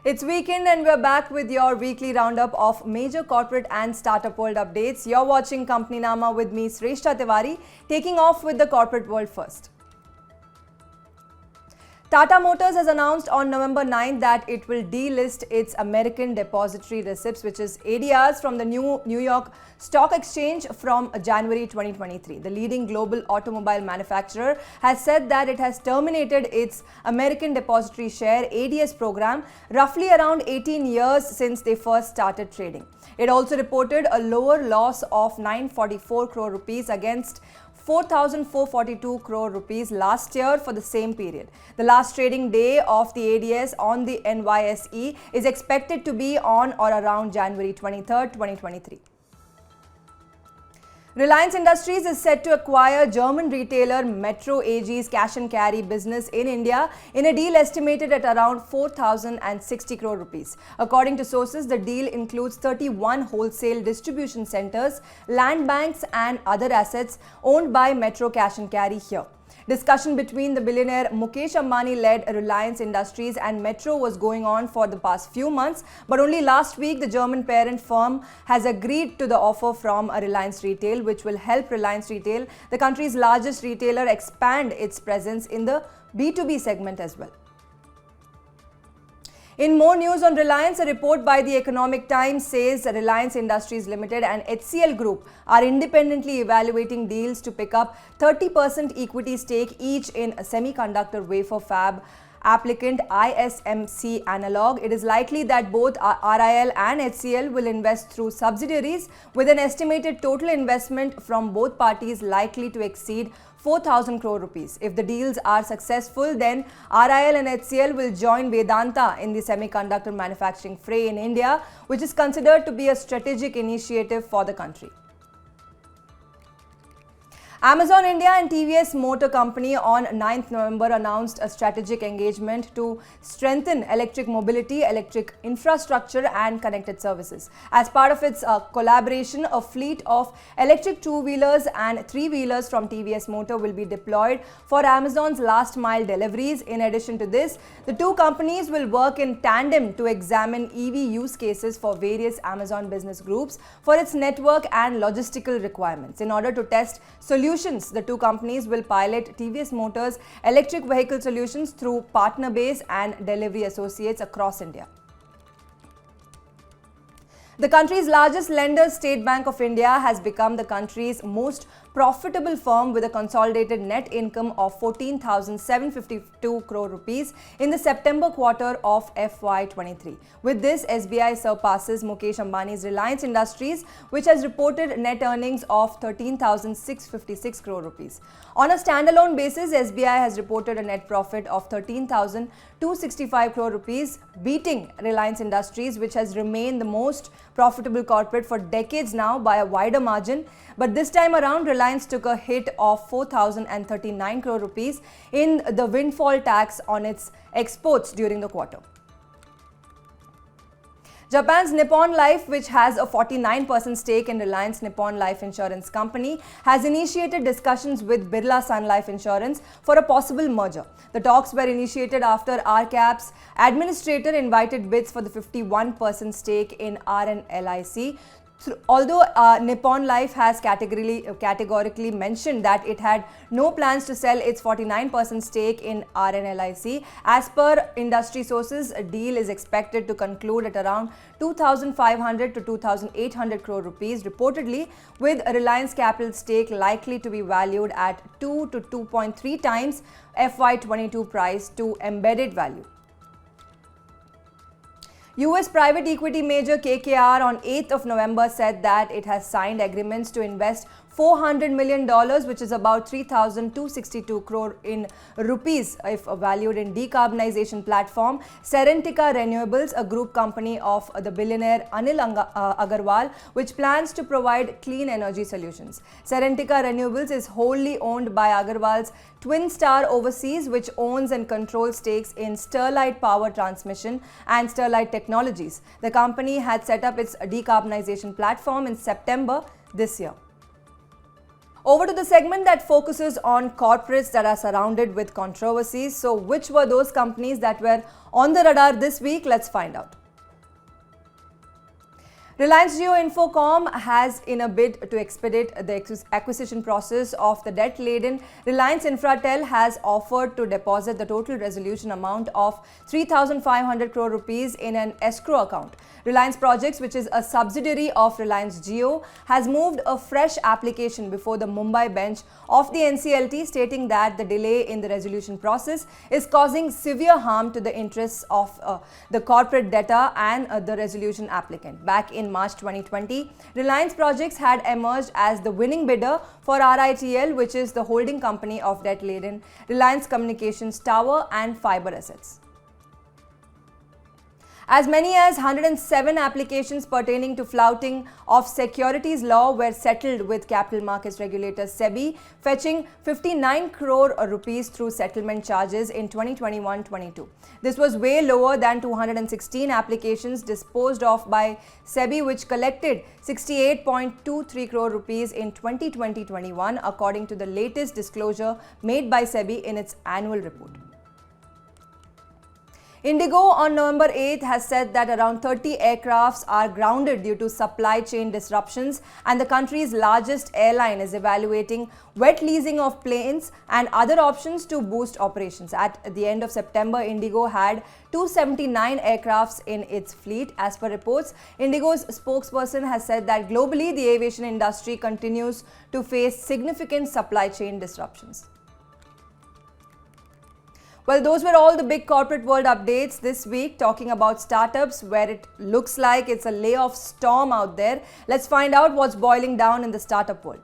It's weekend and we're back with your weekly roundup of major corporate and startup world updates. You're watching Companynama with me, Shrestha Tiwari, taking off with the corporate world first. Tata Motors has announced on November 9 that it will delist its American Depository Receipts, which is ADRs, from the New York Stock Exchange from January 2023. The leading global automobile manufacturer has said that it has terminated its American Depository Share ADS program roughly around 18 years since they first started trading. It also reported a lower loss of 944 crore rupees against 4,442 crore rupees last year for the same period. The last trading day of the ADS on the NYSE is expected to be on or around January 23, 2023. Reliance Industries is set to acquire German retailer Metro AG's cash and carry business in India in a deal estimated at around 4,060 crore rupees. According to sources, the deal includes 31 wholesale distribution centers, land banks and other assets owned by Metro Cash and Carry here. Discussion between the billionaire Mukesh Ambani-led Reliance Industries and Metro was going on for the past few months, but only last week the German parent firm has agreed to the offer from Reliance Retail, which will help Reliance Retail, the country's largest retailer, expand its presence in the B2B segment as well. In more news on Reliance, a report by the Economicom says Reliance Industries Limited and HCL Group are independently evaluating deals to pick up 30% equity stake each in a semiconductor wafer fab applicant ISMC Analog. It is likely that both RIL and HCL will invest through subsidiaries, with an estimated total investment from both parties likely to exceed 4,000 crore rupees. If the deals are successful, then RIL and HCL will join Vedanta in the semiconductor manufacturing fray in India, which is considered to be a strategic initiative for the country. Amazon India and TVS Motor Company on 9th November announced a strategic engagement to strengthen electric mobility, electric infrastructure and connected services. As part of its collaboration, a fleet of electric two-wheelers and three-wheelers from TVS Motor will be deployed for Amazon's last-mile deliveries. In addition to this, the two companies will work in tandem to examine EV use cases for various Amazon business groups for its network and logistical requirements. In order to test solutions, the two companies will pilot TVS Motors electric vehicle solutions through partner base and delivery associates across India. The country's largest lender, State Bank of India, has become the country's most profitable firm with a consolidated net income of 14,752 crore rupees in the September quarter of FY23. With this, SBI surpasses Mukesh Ambani's Reliance Industries, which has reported net earnings of 13,656 crore rupees. On a standalone basis, SBI has reported a net profit of 13,265 crore rupees, beating Reliance Industries, which has remained the most profitable corporate for decades now by a wider margin. But this time around, Reliance took a hit of 4,039 crore rupees in the windfall tax on its exports during the quarter. Japan's Nippon Life, which has a 49% stake in Reliance Nippon Life Insurance Company, has initiated discussions with Birla Sun Life Insurance for a possible merger. The talks were initiated after RCAP's administrator invited bids for the 51% stake in RNLIC. Although Nippon Life has categorically mentioned that it had no plans to sell its 49% stake in RNLIC, as per industry sources, a deal is expected to conclude at around 2,500 to 2,800 crore rupees, reportedly, with Reliance Capital stake likely to be valued at 2 to 2.3 times FY22 price to embedded value. US private equity major KKR on 8th of November said that it has signed agreements to invest $400 million, which is about 3,262 crore in rupees if valued, in decarbonization platform Serentica Renewables, a group company of the billionaire Anil Agarwal, which plans to provide clean energy solutions. Serentica Renewables is wholly owned by Agarwal's Twin Star Overseas, which owns and controls stakes in Sterlite Power Transmission and Sterlite Technologies. The company had set up its decarbonization platform in September this year. Over to the segment that focuses on corporates that are surrounded with controversies. So, which were those companies that were on the radar this week? Let's find out. Reliance Jio Infocomm has, in a bid to expedite the acquisition process of the debt-laden Reliance Infratel, has offered to deposit the total resolution amount of 3,500 crore rupees in an escrow account. Reliance Projects, which is a subsidiary of Reliance Jio, has moved a fresh application before the Mumbai bench of the NCLT, stating that the delay in the resolution process is causing severe harm to the interests of the corporate debtor and the resolution applicant. Back in March 2020, Reliance Projects had emerged as the winning bidder for RITL, which is the holding company of debt-laden Reliance Communications tower and fiber assets. As many as 107 applications pertaining to flouting of securities law were settled with capital markets regulator SEBI, fetching 59 crore rupees through settlement charges in 2021-22. This was way lower than 216 applications disposed of by SEBI, which collected 68.23 crore rupees in 2020-21, according to the latest disclosure made by SEBI in its annual report. IndiGo on November 8th has said that around 30 aircrafts are grounded due to supply chain disruptions, and the country's largest airline is evaluating wet leasing of planes and other options to boost operations. At the end of September, IndiGo had 279 aircrafts in its fleet. As per reports, IndiGo's spokesperson has said that globally the aviation industry continues to face significant supply chain disruptions. Well, those were all the big corporate world updates this week, talking about startups where it looks like it's a layoff storm out there. Let's find out what's boiling down in the startup world.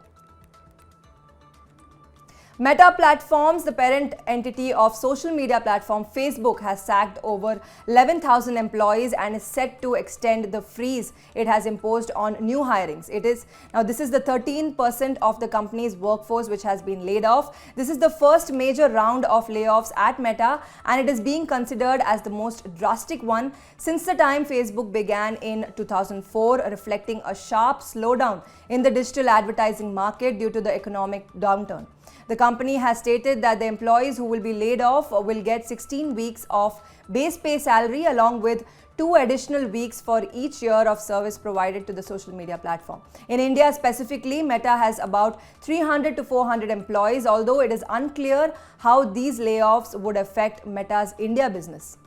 Meta Platforms, the parent entity of social media platform Facebook, has sacked over 11,000 employees and is set to extend the freeze it has imposed on new hirings. This is the 13% of the company's workforce which has been laid off. This is the first major round of layoffs at Meta, and it is being considered as the most drastic one since the time Facebook began in 2004, reflecting a sharp slowdown in the digital advertising market due to the economic downturn. The company has stated that the employees who will be laid off will get 16 weeks of base pay salary along with 2 additional weeks for each year of service provided to the social media platform. In India specifically, Meta has about 300 to 400 employees, although it is unclear how these layoffs would affect Meta's India business.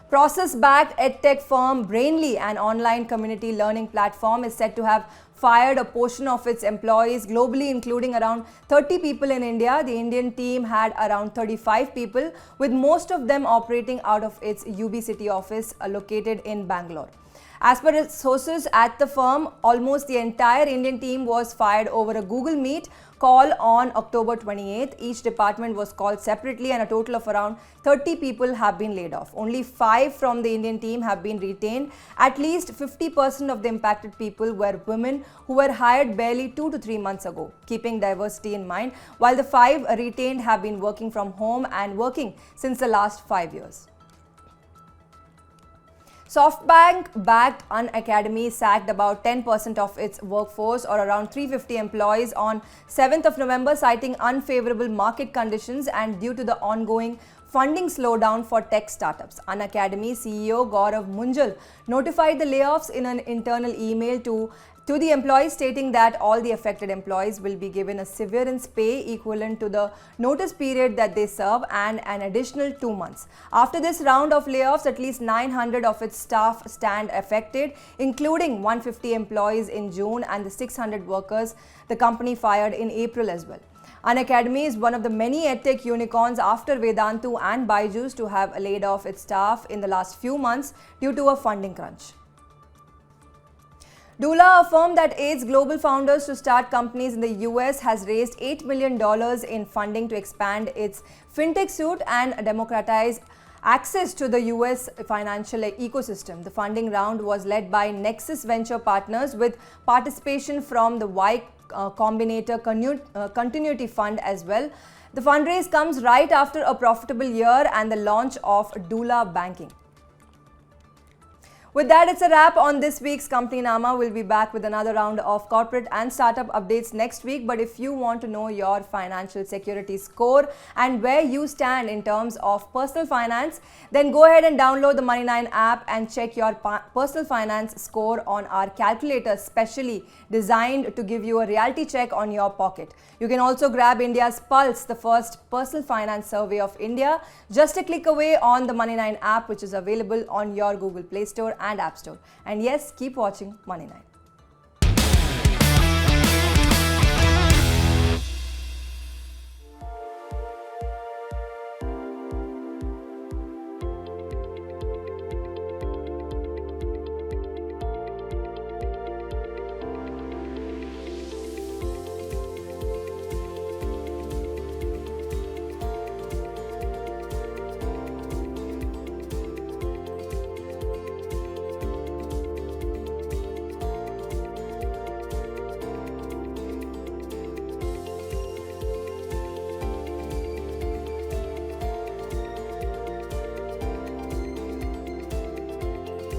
Process-backed edtech firm Brainly, an online community learning platform, is said to have fired a portion of its employees globally, including around 30 people in India. The Indian team had around 35 people, with most of them operating out of its UB City office located in Bangalore. As per its sources at the firm, almost the entire Indian team was fired over a Google Meet call on October 28th. Each department was called separately, and a total of around 30 people have been laid off. Only 5 from the Indian team have been retained. At least 50% of the impacted people were women who were hired barely 2 to 3 months ago. Keeping diversity in mind, while the 5 retained have been working from home and working since the last 5 years. SoftBank-backed Unacademy sacked about 10% of its workforce, or around 350 employees, on 7th of November, citing unfavorable market conditions and due to the ongoing funding slowdown for tech startups. Unacademy CEO Gaurav Munjal notified the layoffs in an internal email to the employees, stating that all the affected employees will be given a severance pay equivalent to the notice period that they serve and an additional 2 months. After this round of layoffs, at least 900 of its staff stand affected, including 150 employees in June and the 600 workers the company fired in April as well. Unacademy is one of the many edtech unicorns after Vedantu and Byju's to have laid off its staff in the last few months due to a funding crunch. Dula, a firm that aids global founders to start companies in the US, has raised $8 million in funding to expand its fintech suite and democratize access to the US financial ecosystem. The funding round was led by Nexus Venture Partners with participation from the Y Combinator Continuity Fund as well. The fundraise comes right after a profitable year and the launch of Dula Banking. With that, it's a wrap on this week's Companynama. We'll be back with another round of corporate and startup updates next week. But if you want to know your financial security score and where you stand in terms of personal finance, then go ahead and download the Money9 app and check your personal finance score on our calculator, specially designed to give you a reality check on your pocket. You can also grab India's Pulse, the first personal finance survey of India, just a click away on the Money9 app, which is available on your Google Play Store and App Store. And yes, keep watching Money9.